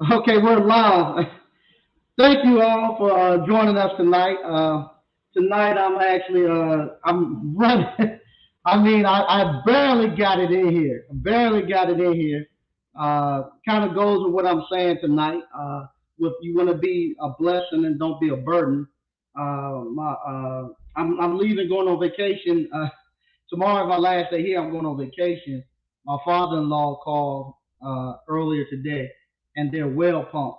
Okay, we're live. Thank you all for joining us tonight. Tonight I'm running. I barely got it in here. Barely got it in here. Kind of goes with what I'm saying tonight. If you want to be a blessing and don't be a burden. I'm leaving, going on vacation. Tomorrow is my last day here. I'm going on vacation. My father-in-law called earlier today, and their well pump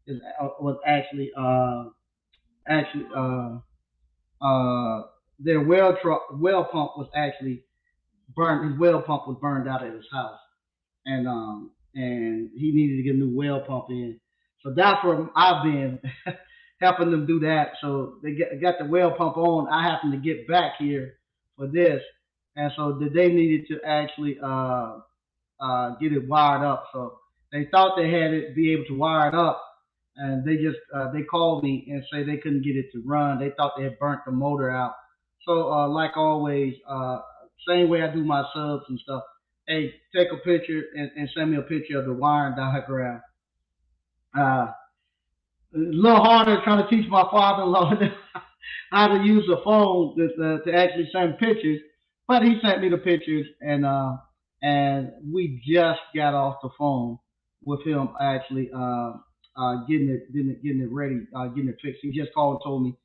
was actually their well pump was actually burned. His well pump was burned out at his house, and he needed to get a new well pump in. So that's where I've been helping them do that. So they got the well pump on. I happened to get back here for this, and so they needed to actually get it wired up. So they thought they had it be able to wire it up, and they called me and say they couldn't get it to run. They thought they had burnt the motor out. So like always, same way I do my subs and stuff. Hey, take a picture and send me a picture of the wiring diagram. Uh, a little harder trying to teach my father-in-law how to use a phone to actually send pictures, but he sent me the pictures, and we just got off the phone with him actually getting it ready, getting it fixed. He just called and told me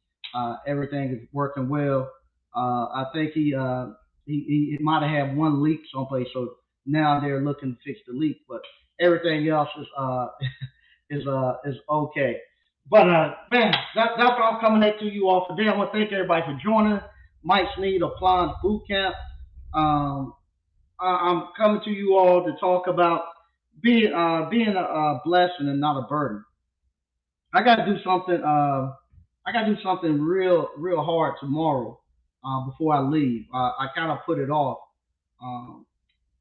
everything is working well. I think he might have had one leak someplace, so now they're looking to fix the leak, but everything else is is okay. But man, that's what I'm coming at to you all today. I want to thank everybody for joining Mike's Need Appliance Boot Camp. Um, I'm coming to you all to talk about being a blessing and not a burden. I got to do something. I got to do something real hard tomorrow before I leave. I kind of put it off um,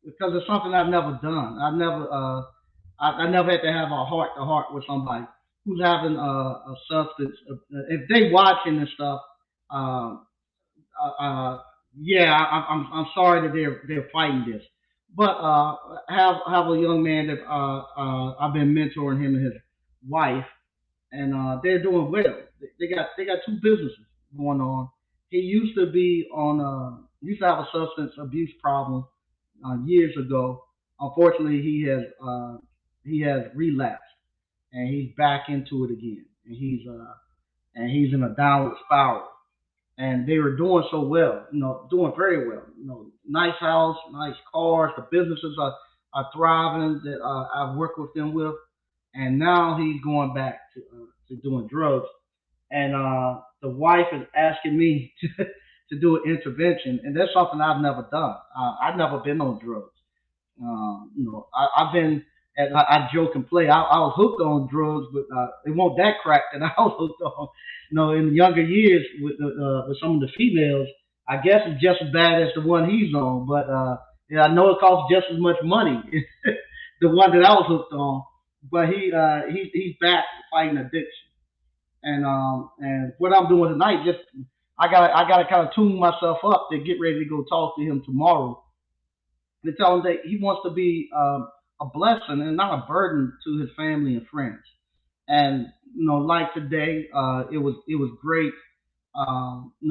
because it's something I've never done. I never had to have a heart to heart with somebody who's having a substance. If they watching and stuff, um, yeah, I'm sorry that they're fighting this, but have a young man that I've been mentoring him and his wife, and they're doing well. They got two businesses going on. He used to be on used to have a substance abuse problem years ago. Unfortunately, he has relapsed and he's back into it again, and he's in a downward spiral. And they were doing so well, doing very well. Nice house, nice cars. The businesses are thriving that I've worked with them with, and now he's going back to doing drugs. And the wife is asking me to do an intervention, and that's something I've never done. I've never been on drugs. I've been, and I joke and play. I was hooked on drugs, but it wasn't that crack that I was hooked on. In younger years with some of the females, I guess it's just as bad as the one he's on. But yeah, I know it costs just as much money, the one that I was hooked on. But he's back fighting addiction, and what I'm doing tonight, just I gotta kind of tune myself up to get ready to go talk to him tomorrow to tell him that he wants to be a blessing and not a burden to his family and friends. And like today, it was great. It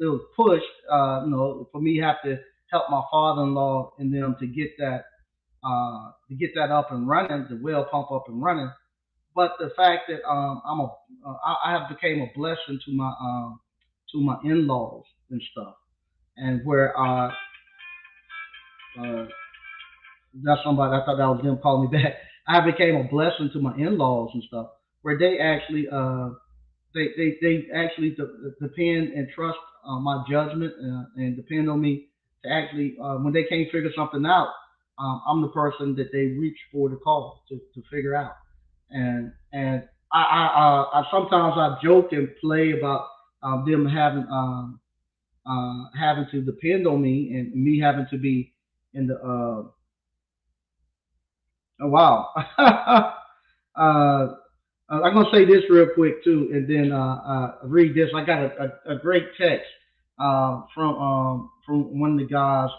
was pushed. For me have to help my father-in-law and them to get that up and running, the well pump up and running. But the fact that I have became a blessing to my in-laws and stuff, and where uh, that's somebody. I thought that was them calling me back. I became a blessing to my in-laws and stuff, where they actually depend and trust my judgment and depend on me to actually when they can't figure something out, I'm the person that they reach for to call to figure out. And I sometimes I joke and play about them having to depend on me and me having to be in the oh, wow. I'm gonna say this real quick too, and then read this. I got a great text from one of the guys.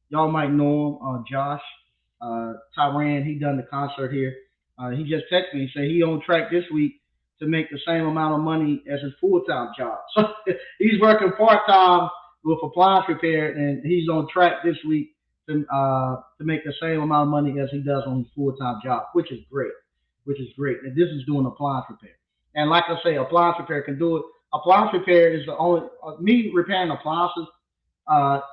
Y'all might know him, Josh Tyran. He done the concert here. He just texted me. He said he on track this week to make the same amount of money as his full time job. So he's working part time with appliance repair, and he's on track this week to make the same amount of money as he does on his full time job, which is great. Which is great. And this is doing appliance repair. And like I say, appliance repair can do it. Appliance repair is the only me repairing appliances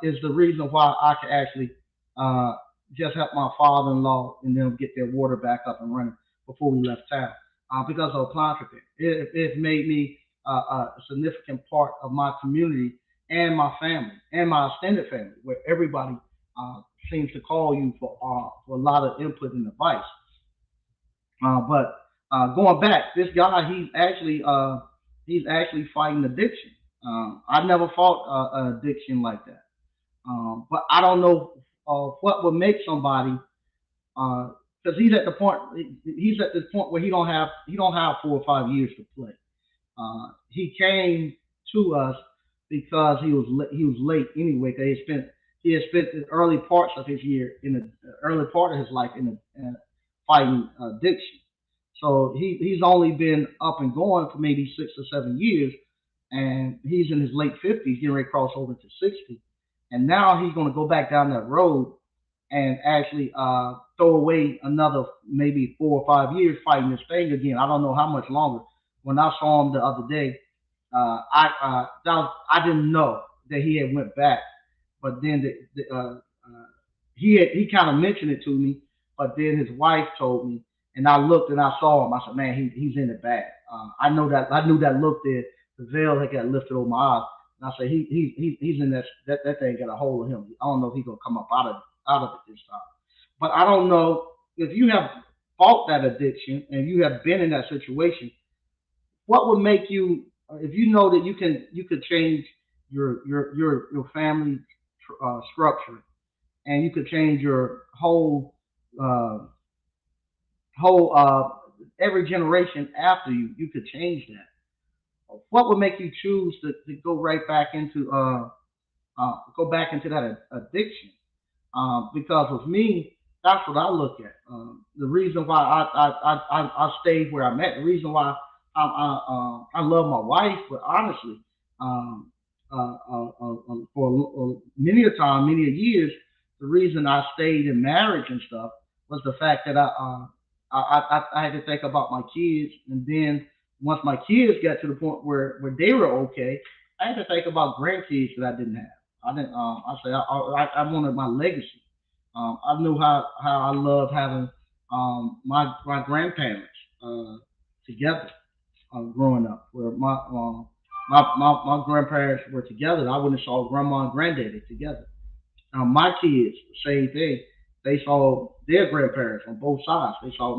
is the reason why I can actually uh, just help my father-in-law and them get their water back up and running before we left town because of appliance repair. It made me a significant part of my community and my family and my extended family, where everybody uh, seems to call you for a lot of input and advice. But going back, this guy he's actually fighting addiction. I never fought an addiction like that. But I don't know what would make somebody because he's at this point where he don't have 4 or 5 years to play. He came to us because he was late anyway. Cause he had spent the early parts of his year in the early part of his life in fighting addiction. So he's only been up and going for maybe 6 or 7 years, and he's in his late 50s, getting ready to cross over to 60, and now he's going to go back down that road and actually throw away another maybe 4 or 5 years fighting this thing again. I don't know how much longer. When I saw him the other day, I didn't know that he had went back, but then he kind of mentioned it to me, but then his wife told me, and I looked and I saw him. I said, man, he's in it bad. I knew that look there. The veil had got lifted over my eyes, and I said he's in that thing got a hold of him. I don't know if he's gonna come up out of it this time, but I don't know if you have fought that addiction and you have been in that situation. What would make you if you know that you could change your family structure and you could change your uh, whole every generation after you could change that. What would make you choose to go right back into go back into that addiction? Because with me, that's what I look at. The reason why I stayed where I'm at, the reason why I love my wife, but honestly, um, for many a time, many a years, the reason I stayed in marriage and stuff was the fact that I had to think about my kids, and then once my kids got to the point where they were okay, I had to think about grandkids that I didn't have. I didn't. I said I wanted my legacy. I knew how I loved having my grandparents together growing up, where my grandparents were together. I wouldn't have saw grandma and granddaddy together. My kids, same thing. They saw their grandparents on both sides. They saw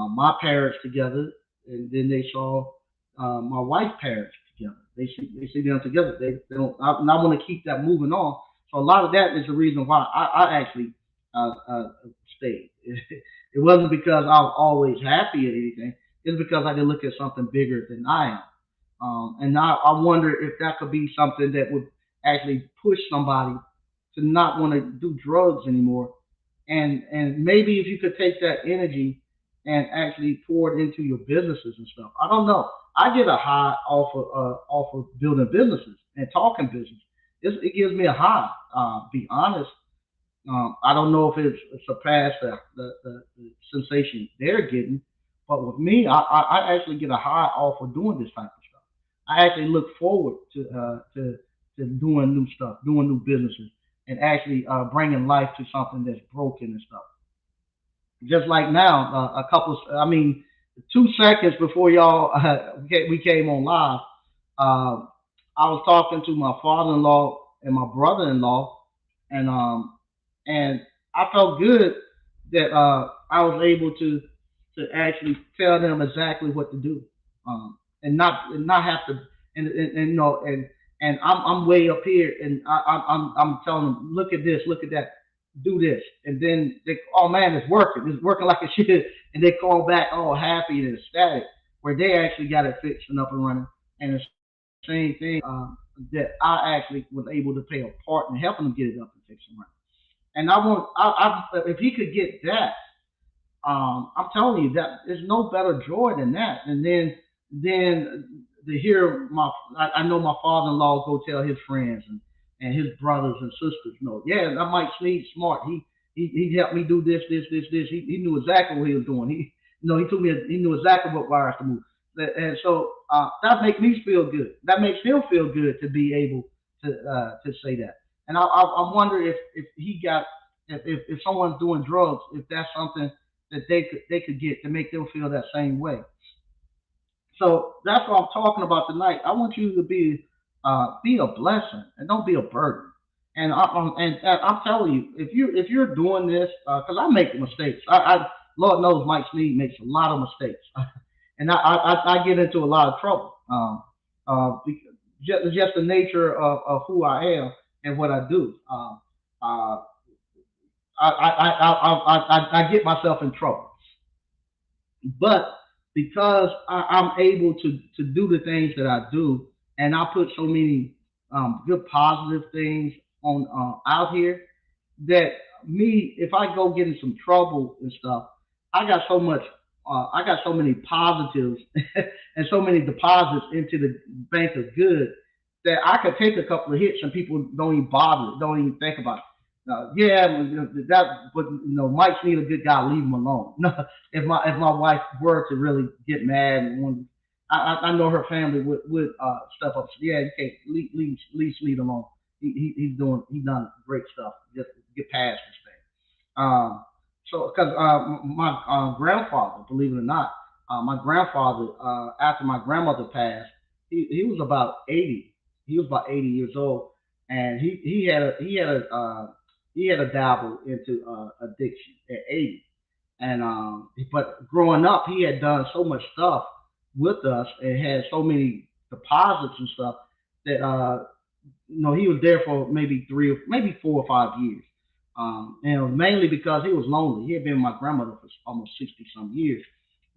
my parents together, and then they saw my wife's parents together. They see them together. They don't. And I want to keep that moving on. So a lot of that is the reason why I actually stayed. It wasn't because I was always happy at anything. It's because I did look at something bigger than I am. And I wonder if that could be something that would actually push somebody to not want to do drugs anymore. And maybe if you could take that energy and actually pour it into your businesses and stuff. I don't know. I get a high off of building businesses and talking business. It gives me a high. Be honest. I don't know if it's surpassed the sensation they're getting, but with me, I actually get a high off of doing this type of stuff. I actually look forward to doing new stuff, doing new businesses, and actually bringing life to something that's broken and stuff. Just like now, I mean, 2 seconds before y'all we came on live, uh, I was talking to my father-in-law and my brother-in-law, and and I felt good that I was able to actually tell them exactly what to do, and not have to and you know and I'm way up here and I'm telling them look at this, look at that, do this, and then they oh man it's working like it should, and they call back all happy and ecstatic where they actually got it fixed and up and running, and the same thing that I actually was able to play a part in helping them get it up and fixed and running. And I want, if he could get that, I'm telling you that there's no better joy than that. And then to hear I know my father-in-law go tell his friends and his brothers and sisters, no, yeah, that Mike Sneed smart. He helped me do this. He knew exactly what he was doing. He told me he knew exactly what wires to move. And so that makes me feel good. That makes him feel good to be able to say that. And I wonder if he got if someone's doing drugs, if that's something that they could get to make them feel that same way. So that's what I'm talking about tonight. I want you to be a blessing and don't be a burden. And I'm telling you, if you're doing this, because I make mistakes. Lord knows Mike Sneed makes a lot of mistakes, and I get into a lot of trouble. Just the nature of who I am and what I do. Uh, I get myself in trouble. But because I'm able to do the things that I do, and I put so many good positive things on out here, that me, if I go get in some trouble and stuff, I got so much, I got so many positives and so many deposits into the bank of good that I could take a couple of hits and people don't even bother, don't even think about it. Yeah, but Mike's need a good guy. Leave him alone. No, if my wife were to really get mad and want, I know her family would step up. Yeah, you can't leave Sneed alone. He's done great stuff. Just get past this thing. So because my grandfather, believe it or not, my grandfather after my grandmother passed, he was about 80. He was about 80 years old, and he had a dabble into addiction at 80. And but growing up, he had done so much stuff with us and had so many deposits and stuff that he was there for maybe maybe 4 or 5 years. And it was mainly because he was lonely. He had been with my grandmother for almost 60 some years.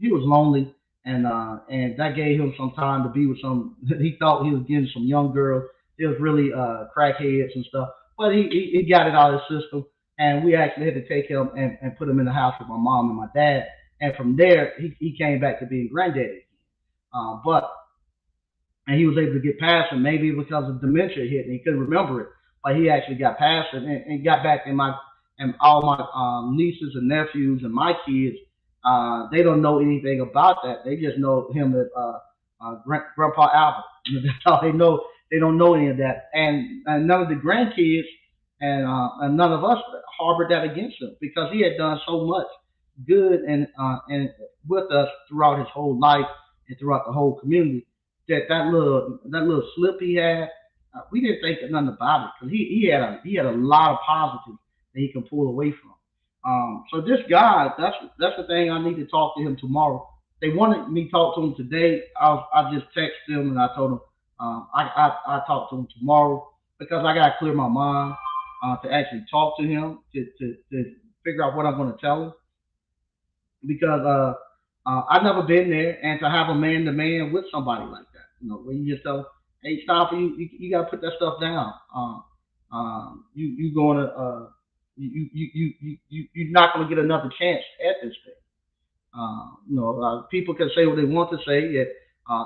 He was lonely, and that gave him some time to be with some. He thought he was getting some young girls. It was really crackheads and stuff, but he got it out of his system, and we actually had to take him and put him in the house with my mom and my dad. And from there, he came back to being granddaddy. But and he was able to get past it, maybe because of dementia hit and he couldn't remember it, but he actually got past it and got back in my and all my nieces and nephews and my kids. They don't know anything about that. They just know him as Grandpa Albert. That's all they know. They don't know any of that, and none of the grandkids and none of us harbored that against him because he had done so much good and with us throughout his whole life and throughout the whole community that little slip he had, we didn't think nothing about it because he had a lot of positives that he can pull away from. So this guy, that's the thing. I need to talk to him tomorrow. They wanted me to talk to him today. I just texted him and I told him I talk to him tomorrow because I got to clear my mind to actually talk to him to figure out what I'm going to tell him because I've never been there, and to have a man to man with somebody like that, where you just tell, hey, stop, you got to put that stuff down. You going to you're not going to get another chance at this thing. People can say what they want to say. That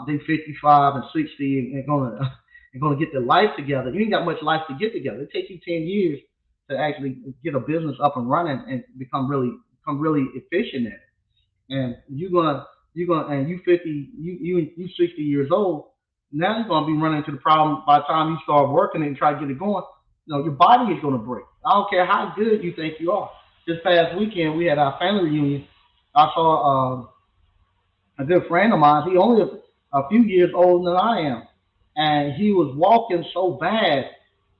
they 55 and 60 and gonna and gonna get their life together. You ain't got much life to get together. It takes you 10 years to actually get a business up and running and become really efficient at it. And you're gonna and you 50 you 60 years old. Now you're gonna be running into the problem by the time you start working and try to get it going. Your body is gonna break. I don't care how good you think you are. This past weekend we had our family reunion. I saw a good friend of mine. He only a few years older than I am, and he was walking so bad.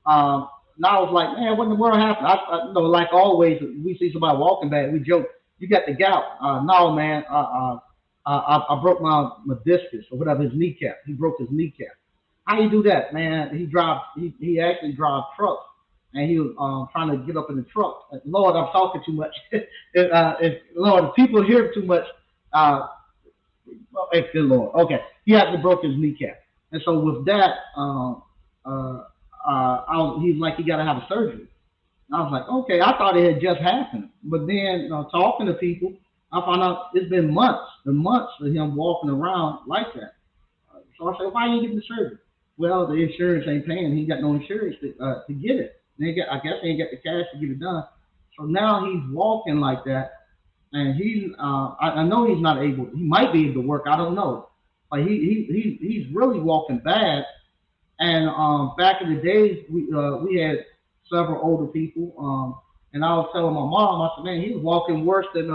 And I was like, man, what in the world happened? Like always, we see somebody walking bad, we joke, you got the gout. No, man, I broke my discus or whatever, his kneecap. He broke his kneecap. How you do that, man? He actually drives trucks, and he was trying to get up in the truck. Lord, I'm talking too much. Lord, if people hear too much. Uh, Good Lord. Okay, he actually broke his kneecap, and so with that, he's like he got to have a surgery. And I was like, okay, I thought it had just happened, but then talking to people, I found out it's been months and months of him walking around like that. So I said, why ain't you getting the surgery? Well, the insurance ain't paying. He got no insurance to get it. I guess they ain't got the cash to get it done. So now he's walking like that, and I know he's not able. He might be able to work. I don't know, but he's really walking bad. And back in the days, we had several older people. And I was telling my mom, I said, man, he was walking worse than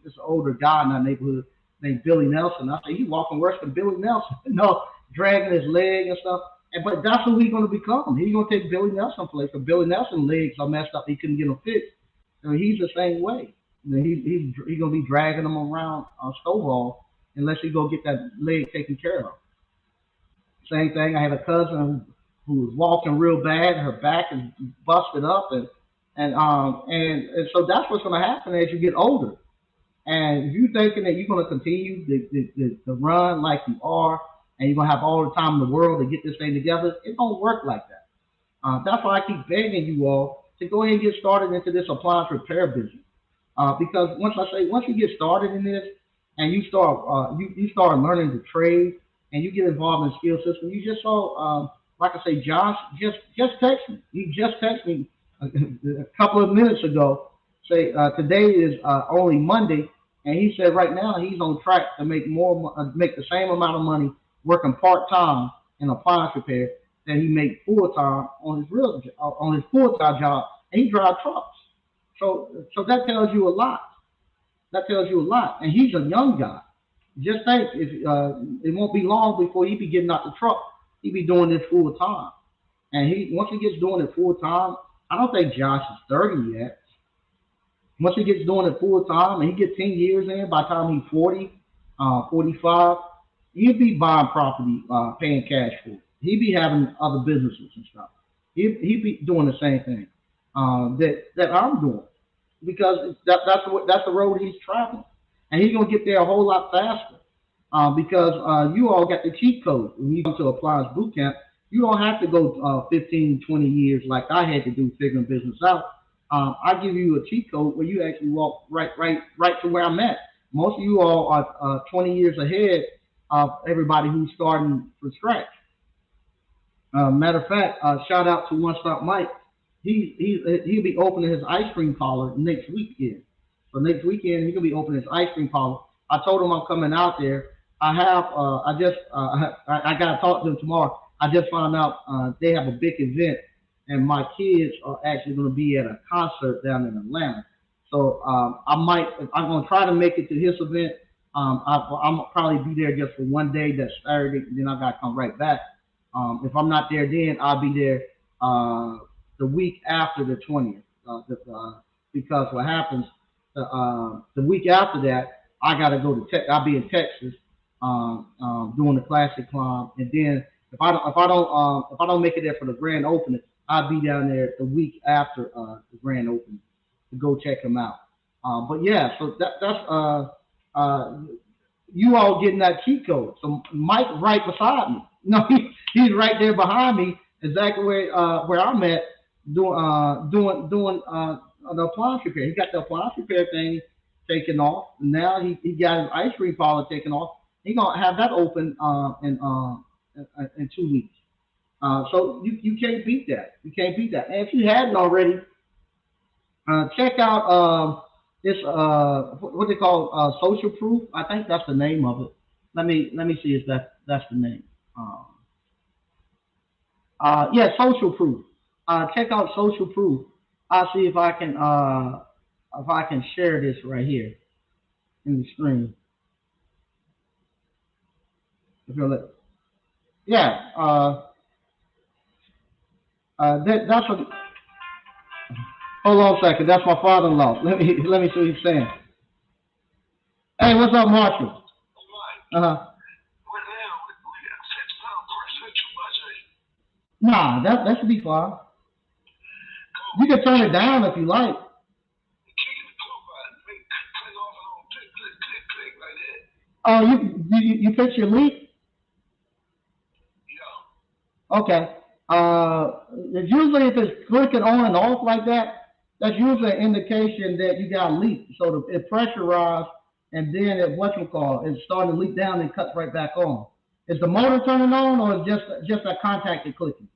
this older guy in our neighborhood named Billy Nelson. I said, he's walking worse than Billy Nelson, dragging his leg and stuff. But that's who he's going to become. He's going to take Billy Nelson's place. Because Billy Nelson's legs are messed up. He couldn't get them fixed. So he's the same way. He's going to be dragging them around Stovall unless he go get that leg taken care of. Same thing. I had a cousin who was walking real bad. Her back is busted up, and so that's what's going to happen as you get older. And if you're thinking that you're going to continue to run like you are, and you're going to have all the time in the world to get this thing together, it don't work like that. That's why I keep begging you all to go ahead and get started into this appliance repair business. Because once you get started in this, and you start learning the trade, and you get involved in skill system, you just saw, like I say, Josh just text me. He just texted me a couple of minutes ago. Say today is only Monday, and he said right now he's on track to make the same amount of money working part time in appliance repair that he made full time on his full time job, and he drives trucks. So that tells you a lot. That tells you a lot, and he's a young guy. Just think, if it won't be long before he be getting out the truck. He be doing this full time, and once he gets doing it full time, I don't think Josh is 30 yet. Once he gets doing it full time, and he gets 10 years in, by the time he's 40, 45, he'll be buying property, paying cash for it. He'll be having other businesses and stuff. He'll be doing the same thing that I'm doing, because that's the road he's traveling, and he's gonna get there a whole lot faster. Because you all got the cheat code when you come to Appliance Boot Camp. You don't have to go 15, 20 years like I had to do figuring business out. I give you a cheat code where you actually walk right to where I'm at. Most of you all are 20 years ahead of everybody who's starting from scratch. Matter of fact, shout out to One Stop Mike. He'll be opening his ice cream parlor next weekend. So next weekend he's gonna be opening his ice cream parlor. I told him I'm coming out there. I gotta talk to him tomorrow. I just found out they have a big event, and my kids are actually going to be at a concert down in Atlanta. So I'm gonna try to make it to his event. I'll probably be there just for one day. That's Saturday, and then I gotta come right back. If I'm not there, then I'll be there the week after the 20th. Because what happens the week after that, I gotta go to I'll be in Texas doing the classic climb, and then if I don't make it there for the grand opening, I'll be down there the week after the grand opening to go check him out. But yeah, so that's you all getting that cheat code. So Mike right beside me. No, he's right there behind me, exactly where I'm at doing the appliance repair. He got the appliance repair thing taken off. Now he got his ice cream parlor taken off. He's gonna have that open in 2 weeks. So you can't beat that. You can't beat that. And if you hadn't already, check out this what they call social proof. I think that's the name of it. Let me see if that's the name. Yeah, social proof. Check out social proof. I'll see if I can share this right here in the screen. If you'll let, yeah. That's a. Hold on a second. That's my father-in-law. Let me see what he's saying. Hey, what's up, Marshall? Uh-huh. Nah, that should be fine. You can turn it down if you like. Oh, you fix your leak? Okay. Usually if it's clicking on and off like that, That's usually an indication that you got a leak. So it pressurized, and then it what you call it's starting to leak down and cuts right back on. Is the motor turning on, or is just that contact is clicking?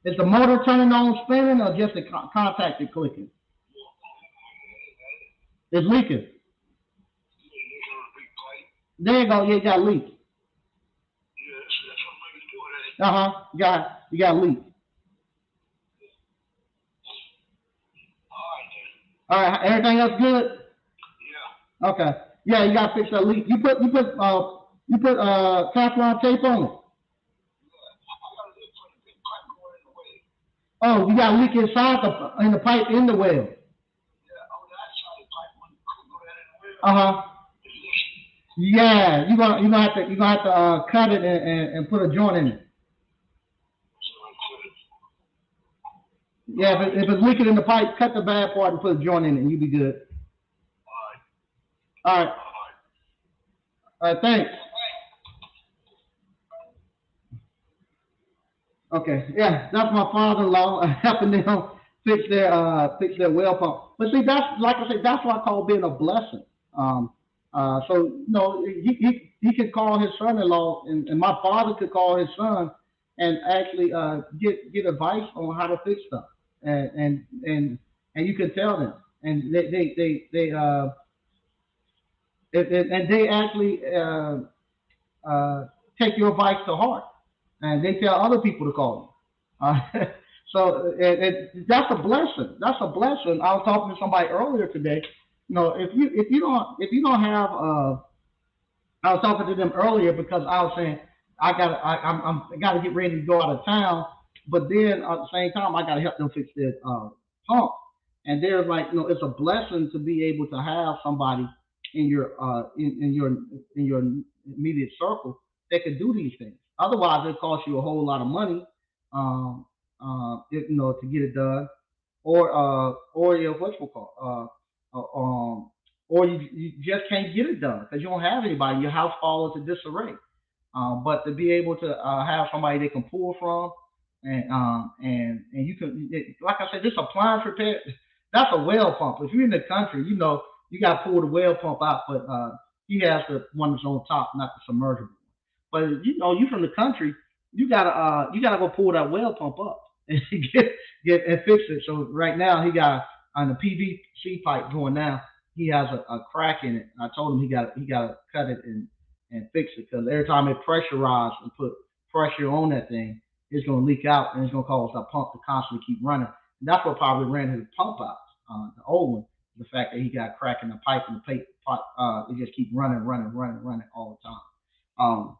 Is the motor turning on, spinning, or just the contact is clicking? It's leaking. There you go. Yeah, you got a leak. Uh huh. You got a leak. All right. Everything else good? Okay. Yeah, you gotta fix that leak. You put Teflon tape on it. Oh, you got a leak inside the pipe in the well. Uh huh. Yeah, you gonna have to cut it and put a joint in it. Yeah, if it's leaking in the pipe, cut the bad part and put a joint in it, and you'll be good. All right. All right. Thanks. Okay. Yeah, that's my father-in-law helping them fix their well pump. But see, that's like I said, that's what I call being a blessing. Um, so he could call his son-in-law, and my father could call his son and actually get advice on how to fix stuff, and and and and you can tell them, and and they actually take your advice to heart, and they tell other people to call you. So that's a blessing. That's a blessing. I was talking to somebody earlier today. If you don't have I was talking to them earlier because I was saying I got to get ready to go out of town, but then at the same time I got to help them fix their pump. And they're like, it's a blessing to be able to have somebody in your immediate circle that can do these things. Otherwise, it costs you a whole lot of money, to get it done, or your what's it called, or you just can't get it done because you don't have anybody. Your house falls into disarray. But to be able to have somebody they can pull from, and you can, like I said, this appliance repair, that's a well pump. If you're in the country, you got to pull the well pump out, but he has the one that's on top, not the submersible. But you from the country, you gotta go pull that well pump up and get and fix it. So right now he got on the PVC pipe going now. He has a crack in it. I told him he got to cut it and fix it because every time it pressurizes and put pressure on that thing, it's gonna leak out and it's gonna cause that pump to constantly keep running. And that's what probably ran his pump out, the old one. The fact that he got a crack in the pipe and the pipe, it just keep running, running, running, running all the time.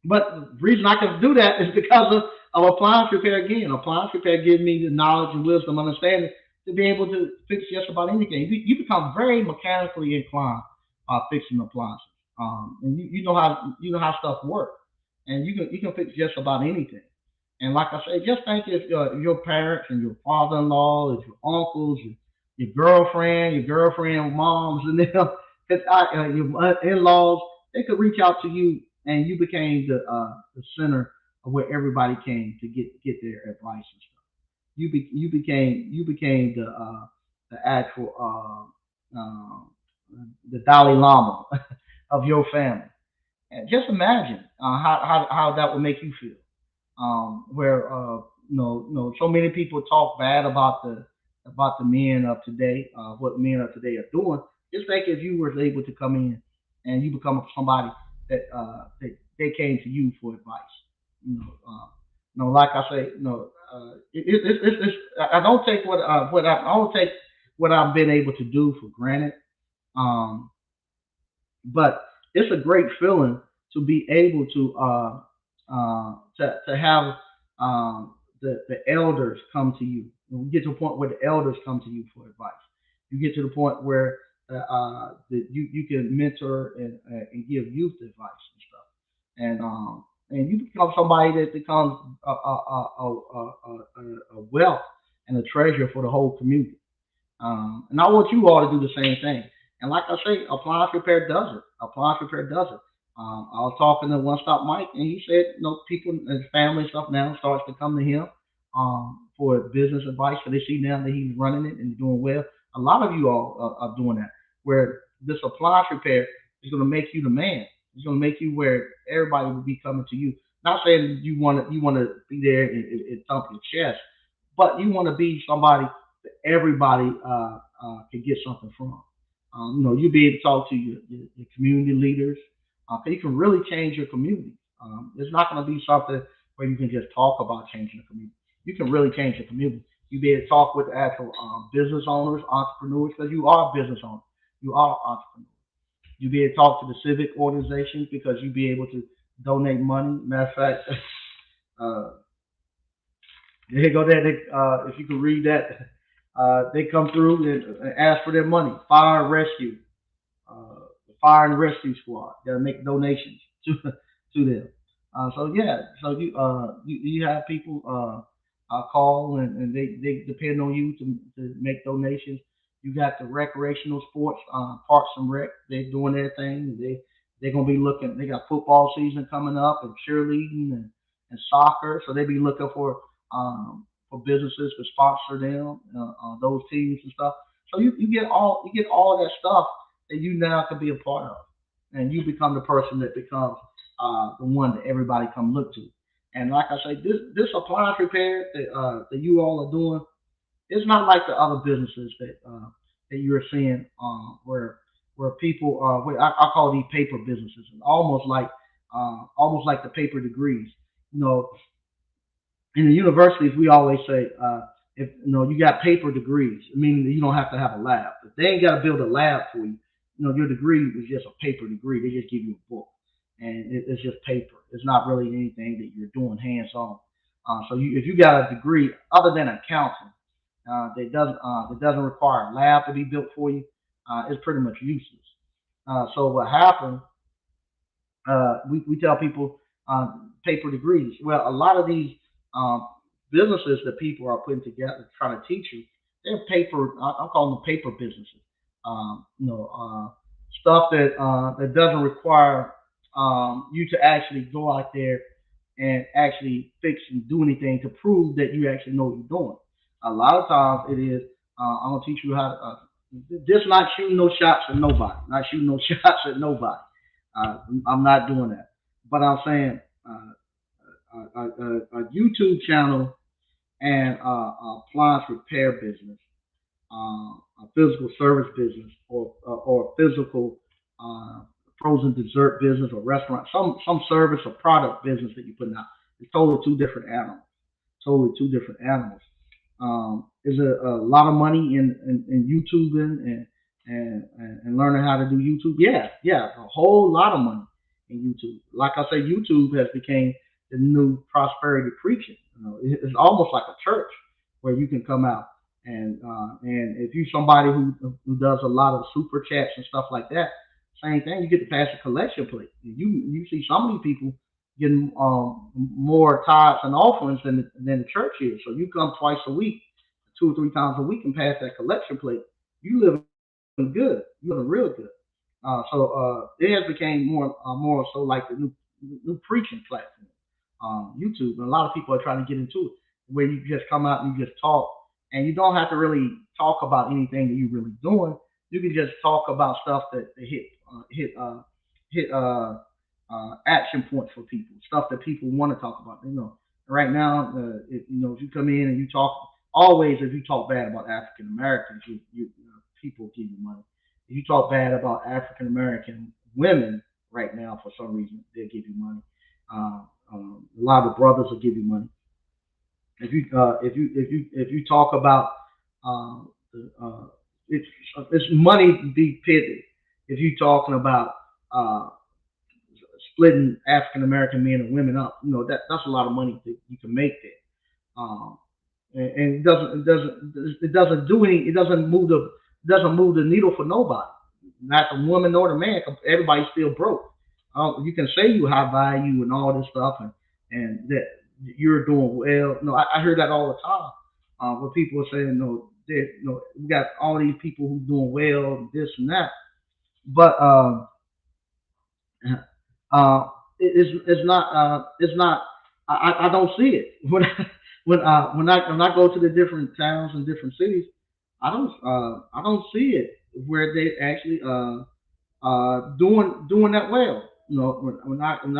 But the reason I can do that is because of appliance repair again. Appliance repair gives me the knowledge and wisdom, understanding to be able to fix just about anything. You become very mechanically inclined fixing appliances, and you know how stuff works, and you can fix just about anything. And like I say, just think if your parents and your father-in-law, if your uncles, your girlfriend, moms, and them, your in-laws, they could reach out to you, and you became the center of where everybody came to get their advice and stuff. You became the actual the Dalai Lama of your family. And just imagine how that would make you feel. Where so many people talk bad about the men of today, what men of today are doing. Just think if you were able to come in and you become somebody that they came to you for advice. Like I say, I don't take I don't take what I've been able to do for granted. Um, but it's a great feeling to be able to have the elders come to you. You get to a point where the elders come to you for advice. You get to the point where you can mentor and give youth advice and stuff, and you become somebody that becomes a wealth and a treasure for the whole community. And I want you all to do the same thing. And like I say, appliance repair does it. Appliance repair does it. I was talking to One Stop Mike, and he said, people, his family and stuff now starts to come to him for business advice because they see now that he's running it and doing well. A lot of you all are doing that, where this appliance repair is going to make you the man. It's going to make you where everybody will be coming to you. Not saying you want to be there and thump your chest, but you want to be somebody that everybody can get something from. You be able to talk to your community leaders. 'Cause you can really change your community. It's not going to be something where you can just talk about changing the community. You can really change the community. You be able to talk with the actual business owners, entrepreneurs, because you are a business owner. You are an entrepreneur. You be able to talk to the civic organizations because you be able to donate money. Matter of fact, uh, here you go there. If you can read that, they come through and ask for their money. Fire and rescue, the fire and rescue squad. They'll make donations to to them. So yeah, so you have people call and they depend on you to make donations. You got the recreational sports, Parks and Rec. They're doing their thing. They're gonna be looking. They got football season coming up and cheerleading and soccer. So they be looking for businesses to sponsor them, those teams and stuff. So you get all of that stuff that you now can be a part of, and you become the person that becomes the one that everybody come look to. And like I say, this appliance repair that you all are doing, it's not like the other businesses that you're seeing where people I call these paper businesses, almost like the paper degrees. You know, in the universities, we always say, if you got paper degrees, meaning that you don't have to have a lab. If they ain't got to build a lab for you, your degree is just a paper degree. They just give you a book, and it's just paper. It's not really anything that you're doing hands on. If you got a degree other than accounting that doesn't require a lab to be built for you, it's pretty much useless. So what happened we tell people paper degrees. Well, a lot of these um, businesses that people are putting together trying to teach you, they're paper. I'm calling them paper businesses. Stuff that doesn't require you to actually go out there and actually fix and do anything to prove that you actually know what you're doing. A lot of times it is I'm gonna teach you how to just not shooting no shots at nobody, not shooting no shots at nobody. I'm not doing that. But I'm saying a YouTube channel and appliance repair business, a physical service business, or a physical uh, frozen dessert business or restaurant, some service or product business that you're putting out. It's totally two different animals. Totally two different animals. Is a lot of money in YouTubing and learning how to do YouTube? Yeah, yeah, a whole lot of money in YouTube. Like I say, YouTube has become the new prosperity preaching. It's almost like a church where you can come out and if you're somebody who does a lot of super chats and stuff like that, same thing. You get to pass a collection plate. You see some of these people getting more tithes and offerings than the church is. So you come twice a week, 2 or 3 times a week, and pass that collection plate. You living good. You living real good. It has become more so like the new preaching platform, YouTube, and a lot of people are trying to get into it, where you just come out and you just talk, and you don't have to really talk about anything that you're really doing. You can just talk about stuff that hit action points for people, stuff that people want to talk about. Right now, if you come in and you talk, always if you talk bad about African Americans, people give you money. If you talk bad about African American women right now, for some reason, they'll give you money. A lot of the brothers will give you money. If you talk about uh, it's it's money to be pitted. If you're talking about uh, splitting African American men and women up, that's a lot of money that you can make there. And it doesn't move the needle for nobody, not the woman nor the man. Everybody's still broke. You can say you high value and all this stuff, and that you're doing well. No, I hear that all the time. Where people are saying, no, we got all these people who doing well, and this and that, but uh, it's not. I don't see it. When I go to the different towns and different cities, I don't see it where they actually doing that well. You know, when I when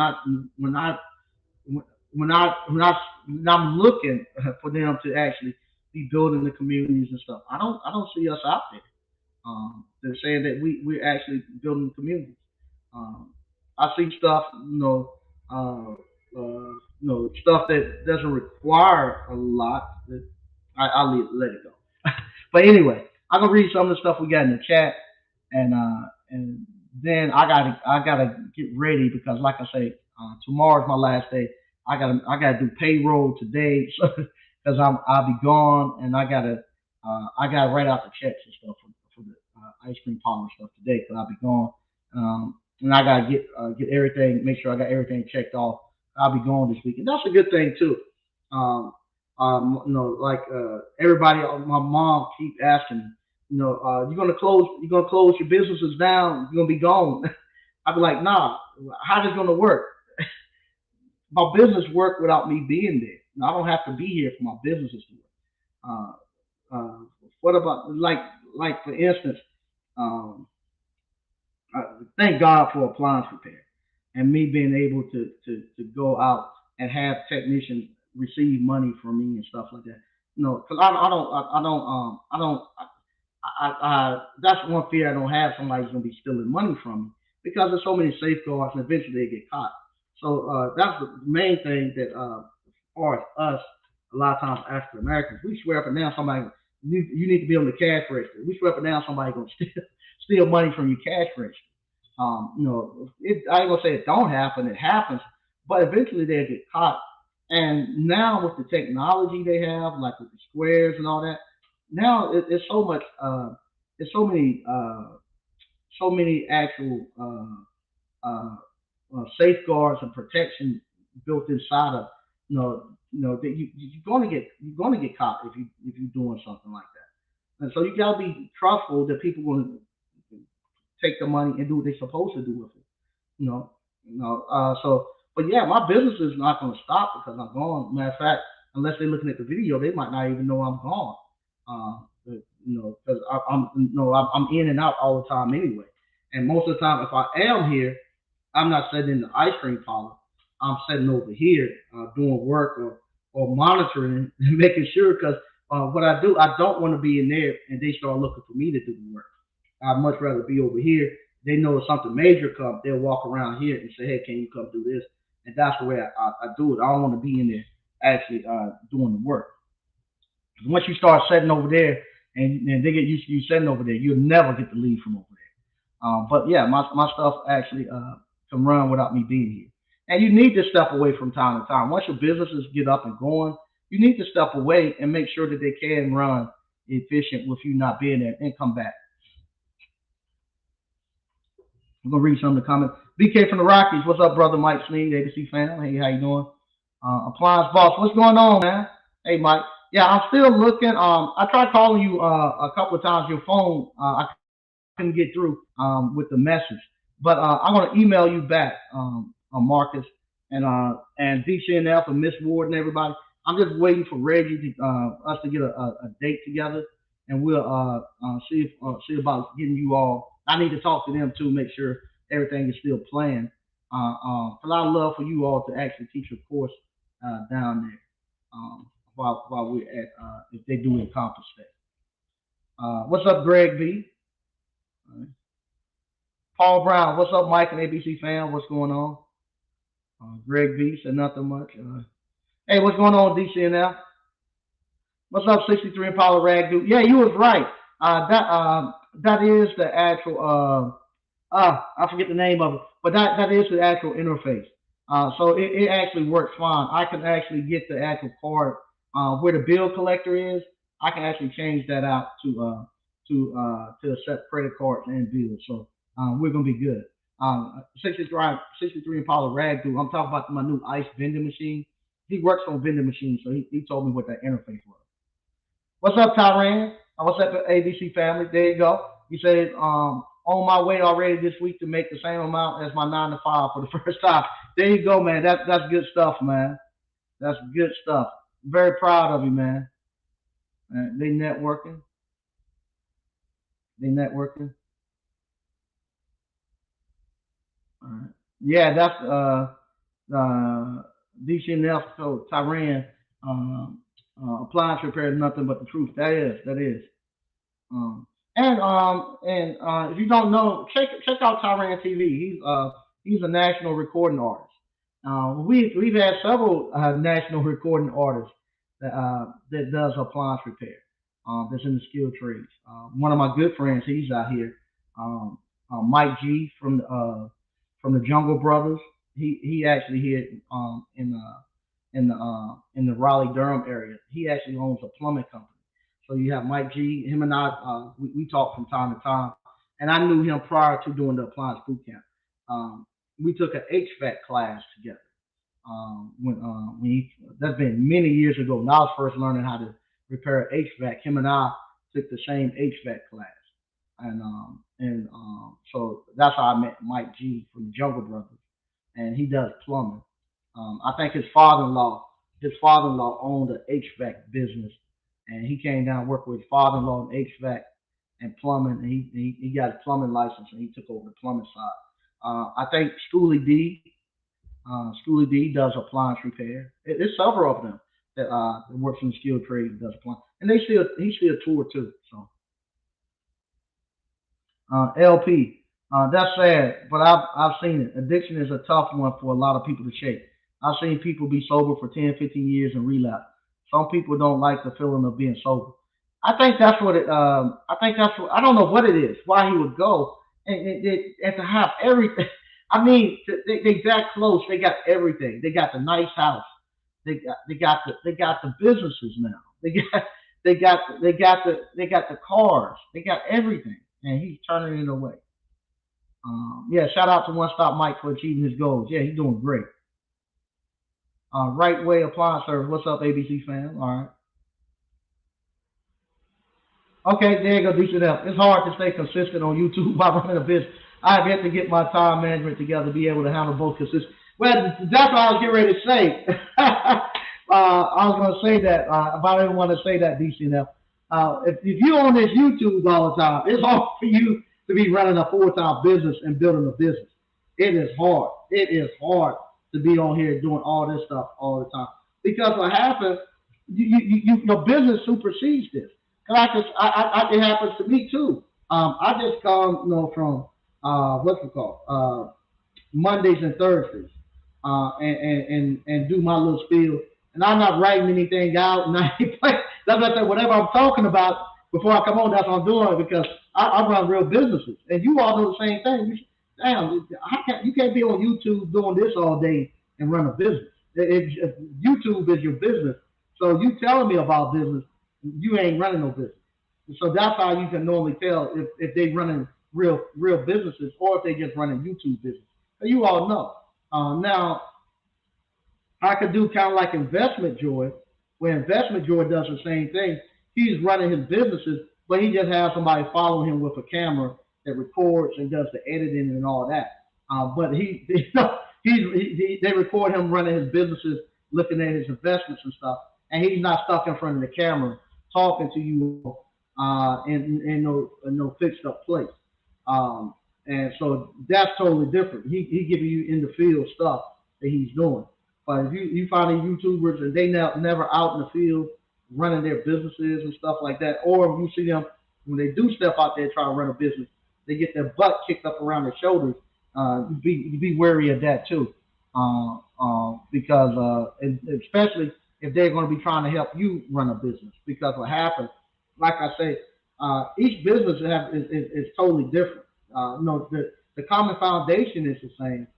I'm looking for them to actually be building the communities and stuff, I don't see us out there. They're saying that we're actually building communities. Um, I see stuff, stuff that doesn't require a lot. That I'll let it go. But anyway, I'm gonna read some of the stuff we got in the chat, and then I gotta get ready because, like I say, tomorrow's my last day. I gotta do payroll today, so because I'll be gone, and I gotta write out the checks and stuff for the ice cream parlor stuff today because I'll be gone. And I gotta get everything, make sure I got everything checked off. I'll be gone this week, and that's a good thing too. Um, like everybody, my mom keep asking, you're gonna close your businesses down, you're gonna be gone. I'd be like, nah, how is it gonna work? My business work without me being there. I don't have to be here for my businesses to work. What about like for instance, um, thank God for appliance repair and me being able to go out and have technicians receive money from me and stuff like that. Because that's one fear I don't have. Somebody's gonna be stealing money from me because there's so many safeguards, and eventually they get caught. So that's the main thing that, as far as us, a lot of times African Americans, we swear up and down somebody you need to be on the cash register. We swear up and down somebody gonna steal money from your cash register. I ain't gonna say it don't happen, it happens, but eventually they'll get caught. And now with the technology they have, like with the squares and all that, now it's so much, it's so many actual safeguards and protection built inside of, that you're gonna get caught if you're doing something like that. And so you gotta be trustful that people will take the money and do what they're supposed to do with it. You know, but yeah, my business is not going to stop because I'm gone. Matter of fact, unless they're looking at the video, they might not even know I'm gone. Because I'm in and out all the time anyway. And most of the time, if I am here, I'm not sitting in the ice cream parlor. I'm sitting over here doing work or monitoring and making sure because what I do, I don't want to be in there and they start looking for me to do the work. I'd much rather be over here. They know if something major comes, they'll walk around here and say, "Hey, can you come do this?" And that's the way I do it. I don't want to be in there actually doing the work. Once you start setting over there and they get used to you setting over there, you'll never get to leave from over there. But yeah, my stuff actually can run without me being here. And you need to step away from time to time. Once your businesses get up and going, you need to step away and make sure that they can run efficient with you not being there and come back. I'm gonna read some of the comments. BK from the Rockies, what's up, brother Mike Sneed, ABC fan? Hey, how you doing? Appliance boss, what's going on, man? Hey, Mike. Yeah, I'm still looking. I tried calling you a couple of times. Your phone, I couldn't get through with the message, but I'm gonna email you back, Marcus and DCNF and Miss Ward and everybody. I'm just waiting for Reggie to us to get a date together, and we'll see about getting you all. I need to talk to them too, make sure everything is still planned. Cause I love for you all to actually teach a course down there while we're at if they do accomplish that. What's up, Greg B? Paul Brown, what's up, Mike and ABC fan? What's going on? Greg B said nothing much. Hey, what's going on, DCNL? What's up, 63 Impala Rag Dude? Yeah, you was right. That is the actual I forget the name of it, but that is the actual interface. So it actually works fine. I can actually get the actual card where the bill collector is. I can actually change that out to accept credit cards and bills. So we're gonna be good. 63 Impala Rag Dude. I'm talking about my new ice vending machine. He works on vending machines, so he told me what that interface was. What's up, Tyran? What's up, ABC family? There you go. He said, on my way already this week to make the same amount as my 9 to 5 for the first time. There you go, man. That's good stuff, man. That's good stuff. Very proud of you, man. They networking. They networking. Yeah, that's DCNF. So Tyran, appliance repair is nothing but the truth. That is. If you don't know, check out Tyran TV. He's a national recording artist. We've had several national recording artists that does appliance repair. That's in the skilled trades. One of my good friends, he's out here. Um, Mike G from the Jungle Brothers. He actually here in the Raleigh Durham area. He actually owns a plumbing company. So you have Mike G. Him and I we talk from time to time, and I knew him prior to doing the appliance boot camp. Um, we took an HVAC class together. When that's been many years ago. When I was first learning how to repair HVAC, him and I took the same HVAC class, and so that's how I met Mike G from the Jungle Brothers, and he does plumbing. I think his father-in-law owned an HVAC business, and he came down and worked with his father-in-law in HVAC and plumbing, and he got his plumbing license, and he took over the plumbing side. I think Schoolie D does appliance repair. There's several of them that works in the skilled trade and does appliance, and he still tour too. So LP. That's sad, but I've seen it. Addiction is a tough one for a lot of people to shake. I've seen people be sober for 10, 15 years and relapse. Some people don't like the feeling of being sober. I think that's what it. I think that's what. I don't know what it is. Why he would go and to have everything. I mean, they that close. They got everything. They got the nice house. They got the businesses now. They got the cars. They got everything, and he's turning it away. Yeah, shout out to One Stop Mike for achieving his goals. Yeah, he's doing great. Right Way Appliance Service. What's up, ABC fam? All right. Okay, there you go, decent enough. It's hard to stay consistent on YouTube while running a business. I've yet to get my time management together to be able to handle both consistent. Well, that's what I was getting ready to say. I was going to say that, but I didn't want to say that, DCNF. If you're on this YouTube all the time, it's hard for you to be running a full-time business and building a business. It is hard. It is hard to be on here doing all this stuff all the time. Because what happens, your business supersedes this. Cause it happens to me too. I just come, from what's it called, Mondays and Thursdays, and do my little spiel. And I'm not writing anything out, and I ain't play, that's what I say. Whatever I'm talking about before I come on, that's what I'm doing because I run real businesses, and you all know the same thing. Damn, you can't be on YouTube doing this all day and run a business. YouTube is your business, so you telling me about business, you ain't running no business. So that's how you can normally tell if they running real businesses or if they just running YouTube business. So you all know. Now I could do kind of like Investment Joy, where Investment Joy does the same thing. He's running his businesses, but he just has somebody following him with a camera that records and does the editing and all that. But they record him running his businesses, looking at his investments and stuff, and he's not stuck in front of the camera talking to you in no fixed up place. And so that's totally different. He giving you in the field stuff that he's doing. But if you find these YouTubers and they never out in the field running their businesses and stuff like that, or if you see them when they do step out there trying to run a business, they get their butt kicked up around their shoulders. You be wary of that too, because especially if they're going to be trying to help you run a business. Because what happens, like I say, each business is totally different. The common foundation is the same,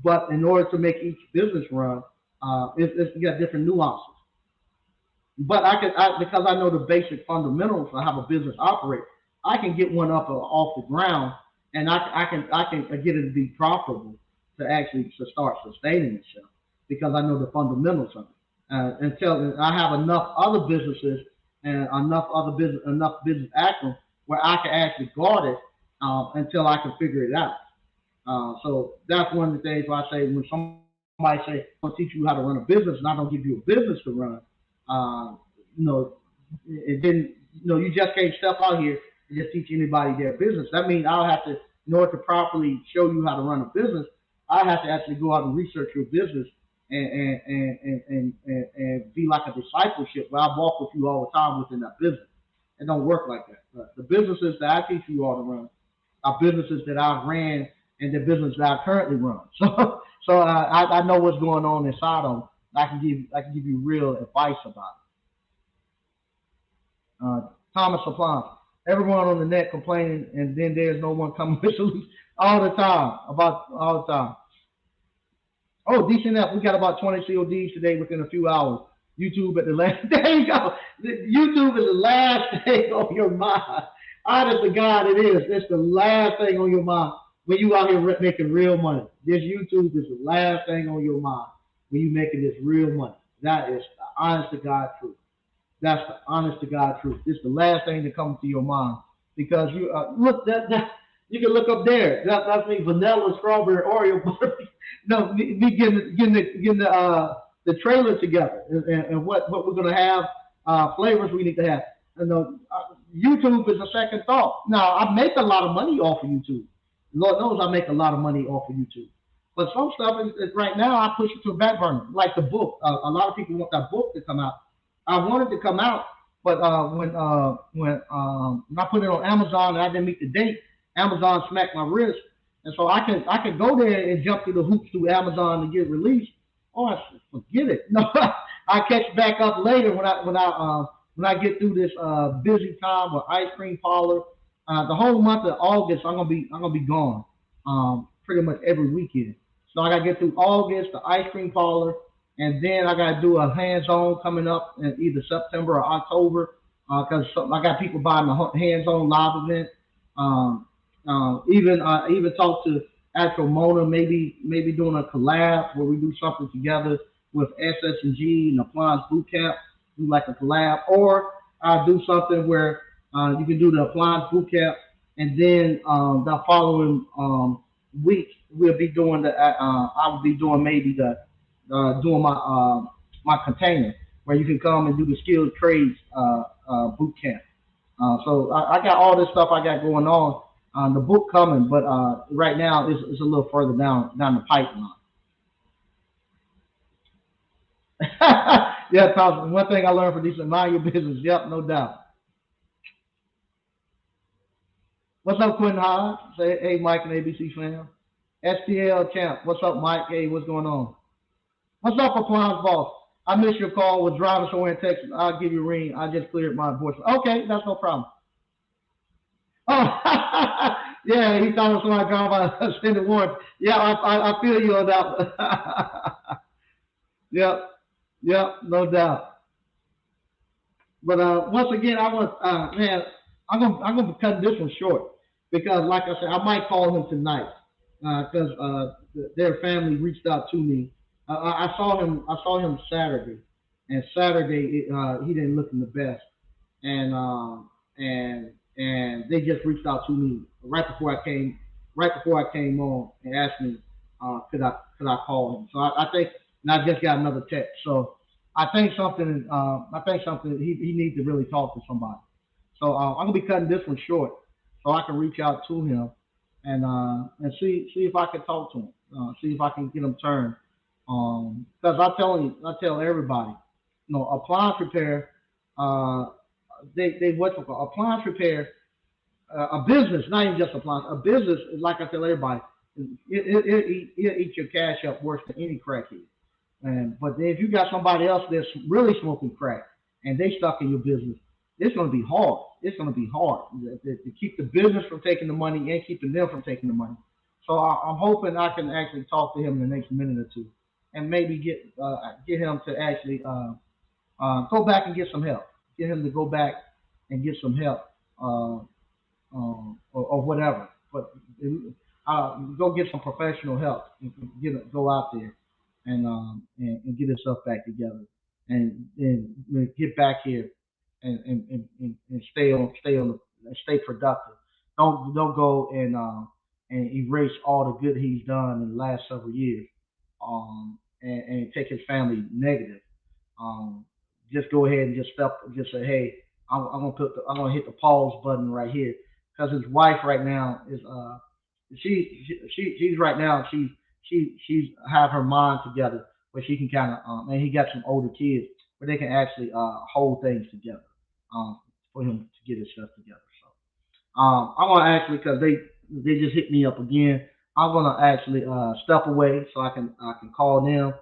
but in order to make each business run, you got different nuances. But because I know the basic fundamentals of how a business operates, I can get one up off the ground, and I can get it to be profitable to start sustaining itself because I know the fundamentals of it. Until I have enough other businesses and enough business acumen where I can actually guard it until I can figure it out. So that's one of the things where I say when somebody say, "I'm gonna teach you how to run a business," and I don't give you a business to run, Uh, you know, it didn't. You just can't step out here and just teach anybody their business. That means I'll have to, in order to properly show you how to run a business, I have to actually go out and research your business and be like a discipleship where I walk with you all the time within that business. It don't work like that. The businesses that I teach you all to run are businesses that I've ran and the business that I currently run. So I know what's going on inside them. I can give you real advice about it. Thomas Appliance. Everyone on the net complaining, and then there's no one coming with solutions all the time about all the time. Oh, decent enough. We got about 20 CODs today within a few hours. YouTube at the last. There you go. YouTube is the last thing on your mind. Honest to God, it is. It's the last thing on your mind when you out here making real money. This YouTube is the last thing on your mind when you making this real money. That is the honest to God truth. That's the honest to God truth. It's the last thing that comes to your mind because you look that you can look up there. That's me, vanilla, strawberry, Oreo, butterbean. No, me getting the trailer together and what we're gonna have, flavors we need to have. And YouTube is a second thought. Now I make a lot of money off of YouTube. Lord knows I make a lot of money off of YouTube. But some stuff is right now I push it to a back burner, like the book. A lot of people want that book to come out. I wanted to come out, but when I put it on Amazon and I didn't meet the date, Amazon smacked my wrist, and so I can go there and jump through the hoops through Amazon to get released. Oh, I said, forget it. No, I catch back up later when I get through this busy time with ice cream parlor. The whole month of August, I'm gonna be gone. Pretty much every weekend. So I gotta get through August, the ice cream parlor, and then I gotta do a hands-on coming up in either September or October. Because I got people buying the hands-on live event. Um, even talk to actual Mona, maybe doing a collab where we do something together with SS&G and Appliance Boot Camp, do like a collab, or I do something where you can do the Appliance Boot Camp, and then the following week we'll be doing I will be doing maybe the doing my container where you can come and do the skilled trades boot camp. So I got all this stuff I got going on. The book coming, but right now it's a little further down the pipeline. Yeah, Thompson. One thing I learned from these, mind your business. Yep, no doubt. What's up, Quentin Hines? Say, hey, Mike and ABC fam. STL champ. What's up, Mike? Hey, what's going on? What's up, Appliance Boss? I missed your call. Was driving somewhere in Texas. I'll give you a ring. I just cleared my voice. Okay, that's no problem. Oh, yeah, he thought it was somebody driving by extended warrant. Yeah, I feel you on that one. Yep, yep, no doubt. But once again, I want, man, I'm gonna be cutting this one short because, like I said, I might call him tonight because their family reached out to me. I saw him Saturday, and Saturday he didn't look in the best, and and they just reached out to me right before I came on and asked me could I call him. So I think, and I just got another text. So I think something he needs to really talk to somebody. So I'm gonna be cutting this one short, so I can reach out to him and see if I can talk to him, see if I can get him turned. Because I tell everybody, appliance repair, uh, they what's it called? Appliance repair, a business, not even just appliance, a business, like I tell everybody, it eat your cash up worse than any crackhead. But if you got somebody else that's really smoking crack and they stuck in your business, it's going to be hard. It's going to be hard to keep the business from taking the money and keeping them from taking the money. So I'm hoping I can actually talk to him in the next minute or two, and maybe get him to actually go back and get some help. Get him to go back and get some help, uh, or whatever. But go get some professional help. And go out there and get himself back together and get back here and stay productive. Don't go and erase all the good he's done in the last several years and take his family negative. Um, just go ahead and just say, hey, I'm gonna hit the pause button right here because his wife right now is she's right now she's have her mind together where she can kind of and he got some older kids where they can actually hold things together um for him to get his stuff together. So I'm gonna actually because they just hit me up again. I'm gonna actually step away so I can call them.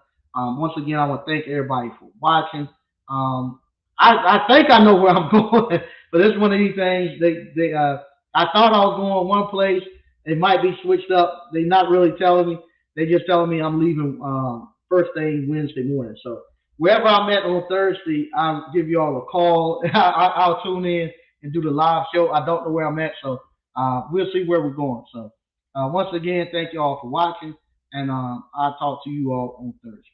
Once again, I want to thank everybody for watching. Um, I think I know where I'm going, but it's one of these things. I thought I was going one place. It might be switched up. They're not really telling me. They just telling me I'm leaving first thing Wednesday morning. So wherever I'm at on Thursday, I'll give you all a call. I'll tune in and do the live show. I don't know where I'm at, so we'll see where we're going. So once again, thank you all for watching, and I'll talk to you all on Thursday.